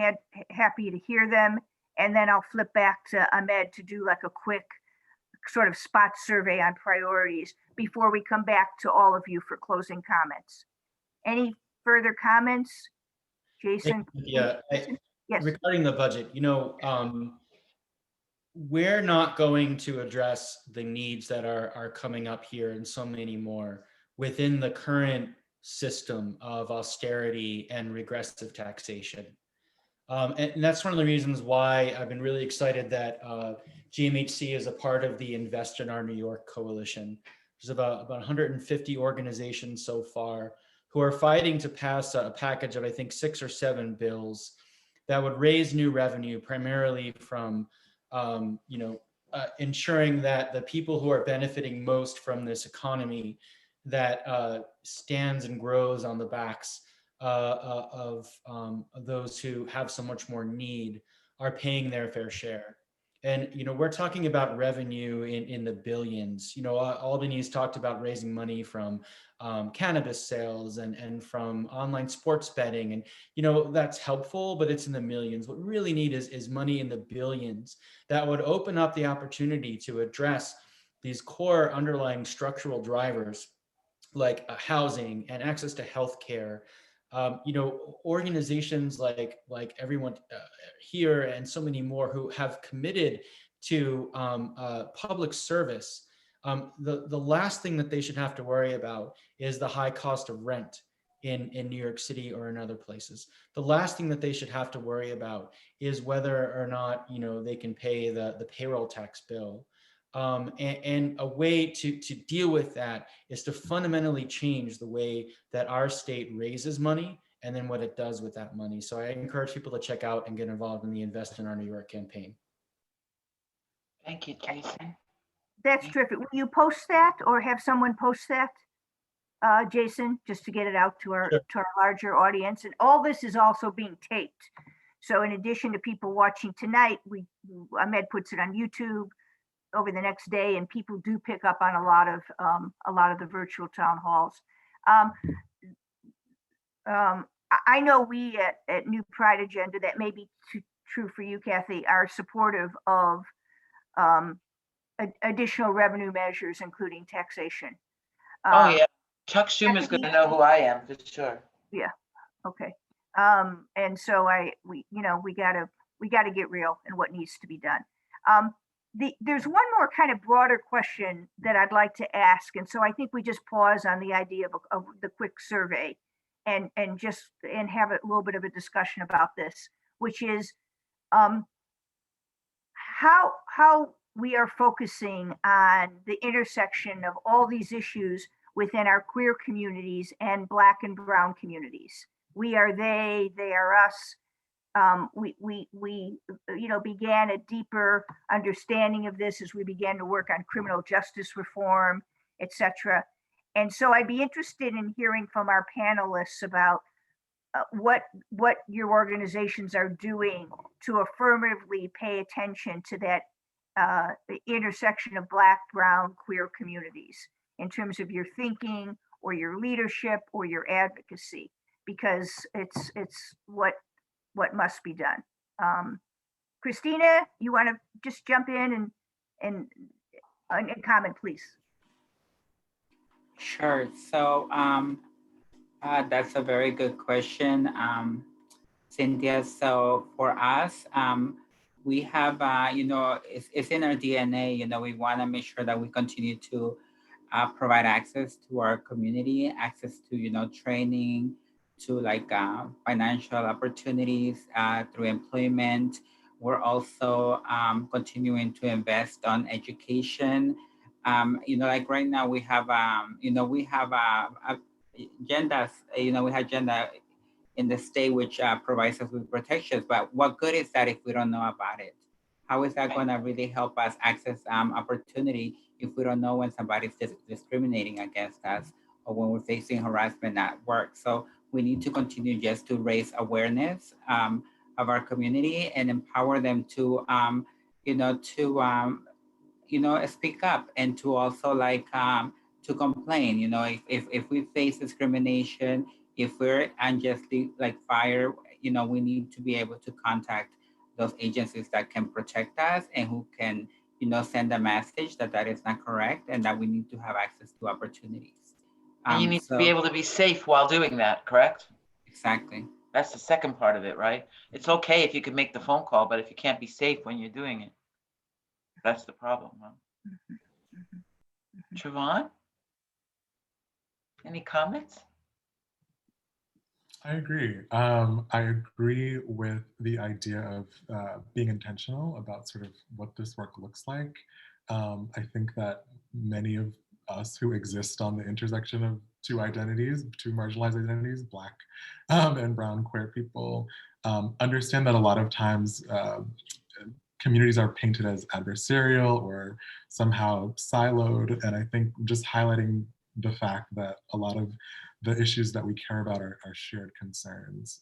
happy to hear them. And then I'll flip back to Ahmed to do like a quick sort of spot survey on priorities before we come back to all of you for closing comments. Any further comments? Jason? Yeah, yes. Regarding the budget, we're not going to address the needs that are coming up here and so many more within the current system of austerity and regressive taxation. And that's one of the reasons why I've been really excited that GMHC is a part of the Invest in Our New York coalition. There's about 150 organizations so far who are fighting to pass a package of, I think, 6 or 7 bills that would raise new revenue, primarily from ensuring that the people who are benefiting most from this economy that stands and grows on the backs of those who have so much more need are paying their fair share. And, we're talking about revenue in the billions. Albany's talked about raising money from cannabis sales and from online sports betting. And, that's helpful, but it's in the millions. What we really need is money in the billions that would open up the opportunity to address these core underlying structural drivers like housing and access to healthcare. Organizations like everyone here and so many more who have committed to public service. The last thing that they should have to worry about is the high cost of rent in New York City or in other places. The last thing that they should have to worry about is whether or not they can pay the payroll tax bill. And a way to deal with that is to fundamentally change the way that our state raises money and then what it does with that money. So I encourage people to check out and get involved in the Invest in Our New York campaign. Thank you, Jason. That's terrific. Will you post that or have someone post that, Jason, just to get it out to our larger audience? And all this is also being taped. So in addition to people watching tonight, Ahmed puts it on YouTube over the next day, and people do pick up on a lot of the virtual town halls. I know we at New Pride Agenda, that may be true for you, Kathy, are supportive of additional revenue measures, including taxation. Oh yeah, Chuck Schumer's going to know who I am for sure. Yeah. Okay. And so we gotta get real in what needs to be done. There's one more kind of broader question that I'd like to ask, and so I think we just pause on the idea of the quick survey, and have a little bit of a discussion about this, which is how we are focusing on the intersection of all these issues within our queer communities and Black and brown communities. We are they are us. We began a deeper understanding of this as we began to work on criminal justice reform, etc. And so I'd be interested in hearing from our panelists about what your organizations are doing to affirmatively pay attention to that the intersection of Black, brown, queer communities in terms of your thinking or your leadership or your advocacy. because it's what must be done. Christina, you want to just jump in and comment, please? Sure. So that's a very good question, Cynthia. So for us, we have, it's in our DNA. We want to make sure that we continue to provide access to our community, access to, training, to like financial opportunities through employment. We're also continuing to invest on education. Like right now we have, agendas, we have agenda in the state which provides us with protections, but what good is that if we don't know about it? How is that going to really help us access opportunity if we don't know when somebody's discriminating against us or when we're facing harassment at work? So we need to continue just to raise awareness of our community and empower them to, speak up and to also like to complain. If we face discrimination, if we're unjustly like fired, we need to be able to contact those agencies that can protect us and who can, send a message that that is not correct and that we need to have access to opportunities. And you need to be able to be safe while doing that, correct? Exactly. That's the second part of it, right? It's okay if you can make the phone call, but if you can't be safe when you're doing it, that's the problem. Huh? Trevon, any comments? I agree. I agree with the idea of being intentional about sort of what this work looks like. I think that many of us who exist on the intersection of two marginalized identities, Black and brown queer people, understand that a lot of times communities are painted as adversarial or somehow siloed. And I think just highlighting the fact that a lot of the issues that we care about are shared concerns.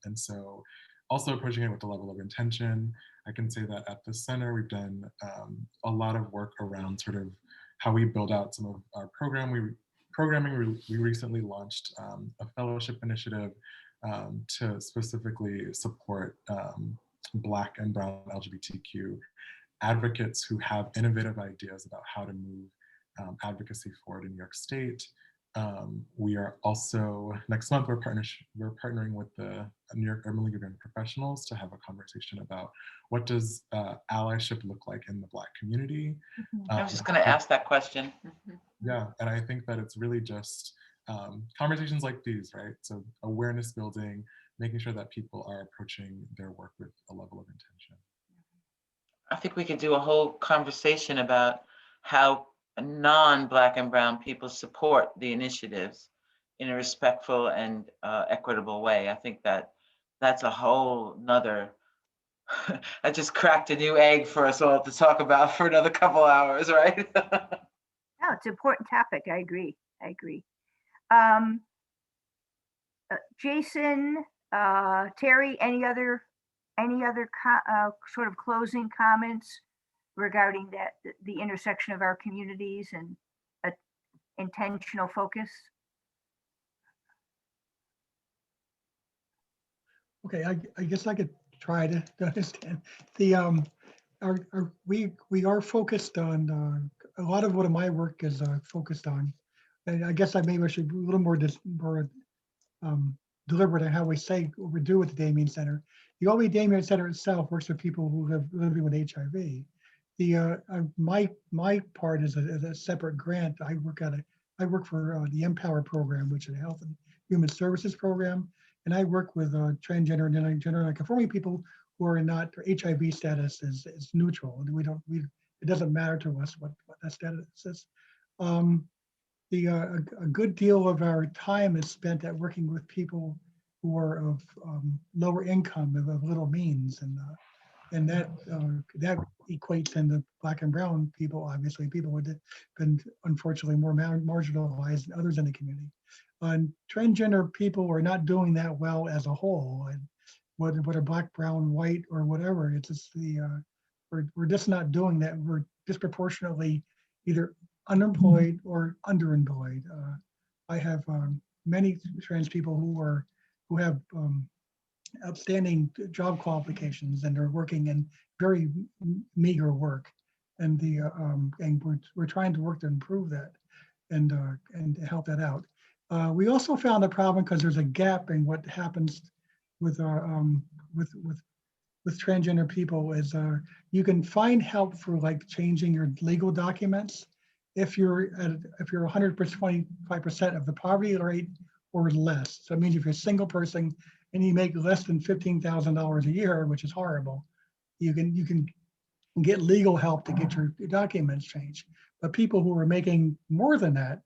And so also approaching it with a level of intention. I can say that at the center, we've done a lot of work around sort of how we build out some of our programming. We recently launched a fellowship initiative to specifically support Black and brown LGBTQ advocates who have innovative ideas about how to move advocacy forward in New York State. We are also, next month, we're partnering with the New York Urban League of Young Professionals to have a conversation about what does allyship look like in the Black community. I was just going to ask that question. Yeah, and I think that it's really just conversations like these, right? So awareness building, making sure that people are approaching their work with a level of intention. I think we could do a whole conversation about how non-Black and brown people support the initiatives in a respectful and equitable way. I think that that's a whole nother, I just cracked a new egg for us all to talk about for another couple hours, right? No, it's an important topic. I agree. Jason, Terry, any other sort of closing comments regarding the intersection of our communities and intentional focus? Okay, I guess I could try to understand. The we are focused on a lot of what my work is focused on. And I guess I should be a little more deliberate in how we say what we do with the Damien Center. The Albany Damien Center itself works with people who live living with HIV. The my part is a separate grant. I work for the Empower program, which is a health and human services program, and I work with transgender and gender non-conforming people who are not, their HIV status is neutral, and it doesn't matter to us what that status is. A good deal of our time is spent at working with people who are of lower income, of little means, and that equates into Black and brown people, obviously, people who have been unfortunately more marginalized than others in the community. And transgender people are not doing that well as a whole, and whether Black, brown, white, or whatever, it's just we're just not doing that. We're disproportionately either unemployed or underemployed. I have many trans people who are who have outstanding job qualifications and are working in very meager work. And we're trying to work to improve that and help that out. We also found a problem because there's a gap in what happens with with transgender people is you can find help for like changing your legal documents if you're 125% of the poverty rate or less. So it means if you're a single person and you make less than $15,000 a year, which is horrible, you can get legal help to get your documents changed. But people who are making more than that,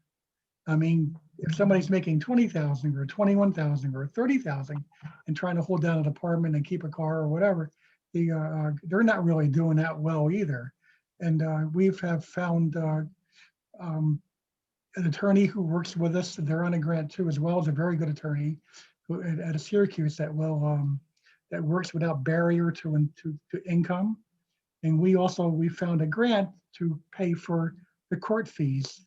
I mean, if somebody's making 20,000 or 21,000 or 30,000 and trying to hold down an apartment and keep a car or whatever, they're not really doing that well either. And have found an attorney who works with us. They're on a grant too, as well as a very good attorney at a Syracuse that that works without barrier to income. And we found a grant to pay for the court fees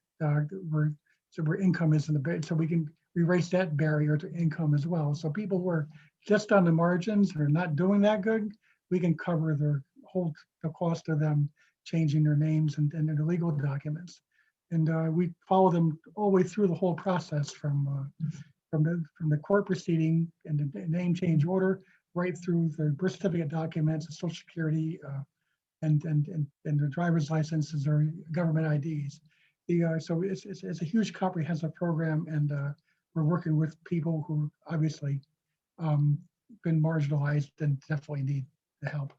where income isn't a bit, so we can erase that barrier to income as well. So people who are just on the margins or not doing that good, we can cover the cost of them changing their names and their legal documents. And we follow them all the way through the whole process from the court proceeding and the name change order right through the birth certificate documents, Social Security, and their driver's licenses or government IDs. So it's a huge comprehensive program, and we're working with people who obviously been marginalized and definitely need the help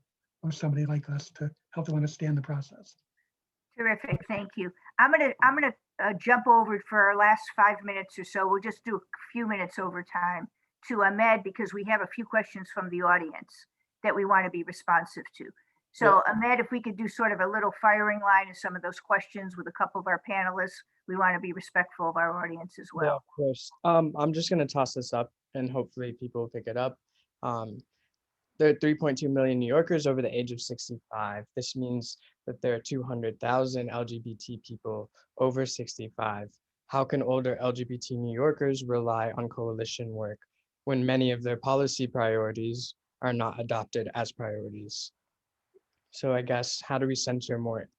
of somebody like us to help them understand the process. Terrific, thank you. I'm gonna jump over for our last 5 minutes or so. We'll just do a few minutes over time to Ahmed because we have a few questions from the audience that we want to be responsive to. So Ahmed, if we could do sort of a little firing line of some of those questions with a couple of our panelists, we want to be respectful of our audience as well. Yeah, of course. I'm just going to toss this up and hopefully people will pick it up. There are 3.2 million New Yorkers over the age of 65. This means that there are 200,000 LGBT people over 65. How can older LGBT New Yorkers rely on coalition work when many of their policy priorities are not adopted as priorities? So I guess, how do we center more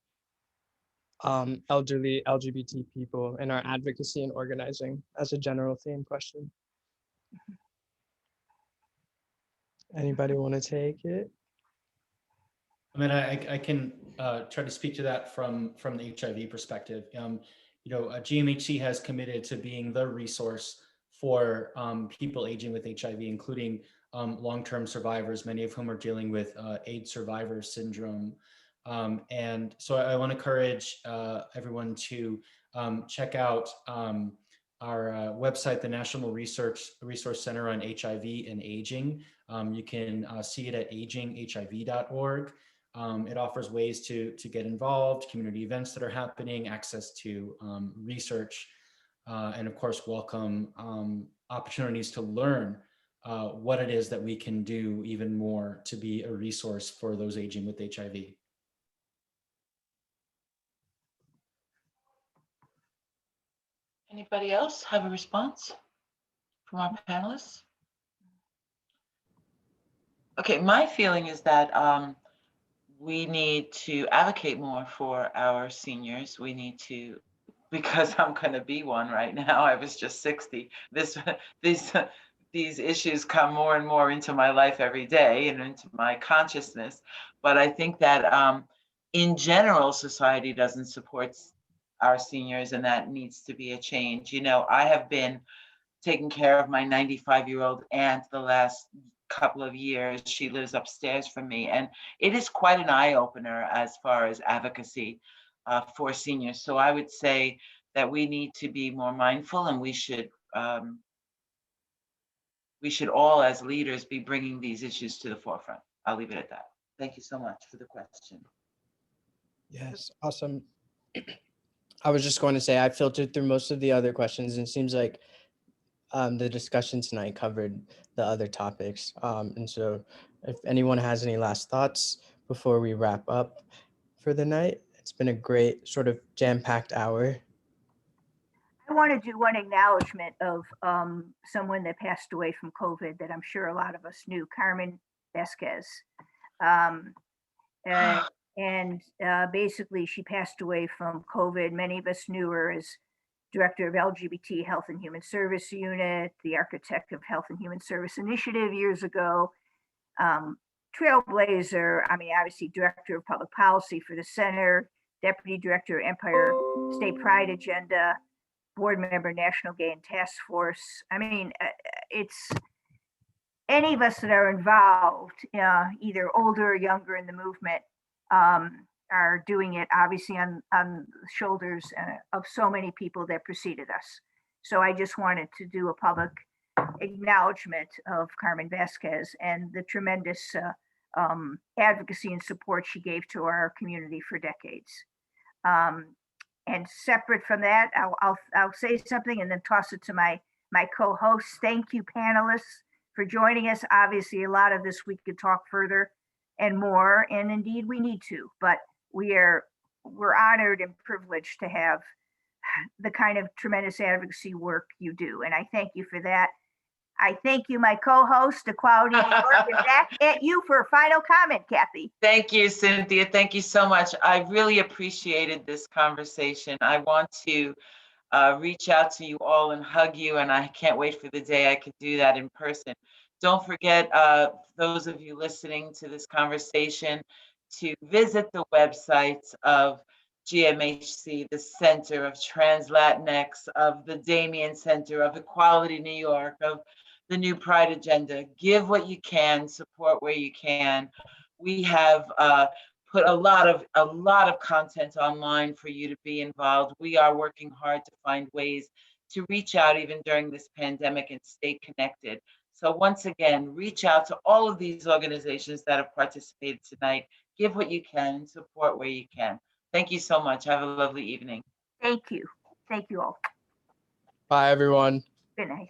elderly LGBT people in our advocacy and organizing as a general theme question? Anybody want to take it? I mean, I can try to speak to that from the HIV perspective. GMHC has committed to being the resource for people aging with HIV, including long-term survivors, many of whom are dealing with AIDS survivor syndrome. And so I want to encourage everyone to check out our website, the National Resource Center on HIV and Aging. You can see it at aginghiv.org. It offers ways to get involved, community events that are happening, access to research, and of course, welcome opportunities to learn what it is that we can do even more to be a resource for those aging with HIV. Anybody else have a response from our panelists? Okay, my feeling is that we need to advocate more for our seniors. We need to, because I'm going to be one right now. I was just 60. These issues come more and more into my life every day and into my consciousness. But I think that in general, society doesn't support our seniors, and that needs to be a change. You know, I have been taking care of my 95-year-old aunt the last couple of years. She lives upstairs from me, and it is quite an eye-opener as far as advocacy for seniors. So I would say that we need to be more mindful, and we should all as leaders be bringing these issues to the forefront. I'll leave it at that. Thank you so much for the question. Yes, awesome. I was just going to say I filtered through most of the other questions, and it seems like the discussion tonight covered the other topics. And so if anyone has any last thoughts before we wrap up for the night, it's been a great sort of jam-packed hour. I want to do one acknowledgement of someone that passed away from COVID that I'm sure a lot of us knew, Carmen Vasquez. Um, and basically, she passed away from COVID. Many of us knew her as director of LGBT Health and Human Service Unit, the architect of Health and Human Service Initiative years ago, trailblazer. I mean, obviously, director of public policy for the center, deputy director of Empire State Pride Agenda, board member, National Gay and Task Force. I mean, it's any of us that are involved, either older or younger in the movement, are doing it obviously on the shoulders of so many people that preceded us. So I just wanted to do a public acknowledgement of Carmen Vasquez and the tremendous advocacy and support she gave to our community for decades. And separate from that, I'll say something and then toss it to my co-hosts. Thank you, panelists, for joining us. Obviously, a lot of this we could talk further and more, and indeed we need to. But we're honored and privileged to have the kind of tremendous advocacy work you do, and I thank you for that. I thank you, my co-host, Equality New York, and back at you for a final comment, Kathy. Thank you, Cynthia. Thank you so much. I really appreciated this conversation. I want to reach out to you all and hug you, and I can't wait for the day I can do that in person. Don't forget, those of you listening to this conversation, to visit the websites of GMHC, the Center of Trans Latinx, of the Damien Center, of Equality New York, of the New Pride Agenda. Give what you can, support where you can. We have put a lot of content online for you to be involved. We are working hard to find ways to reach out even during this pandemic and stay connected. So once again, reach out to all of these organizations that have participated tonight. Give what you can, support where you can. Thank you so much. Have a lovely evening. Thank you. Thank you all. Bye, everyone. Good night.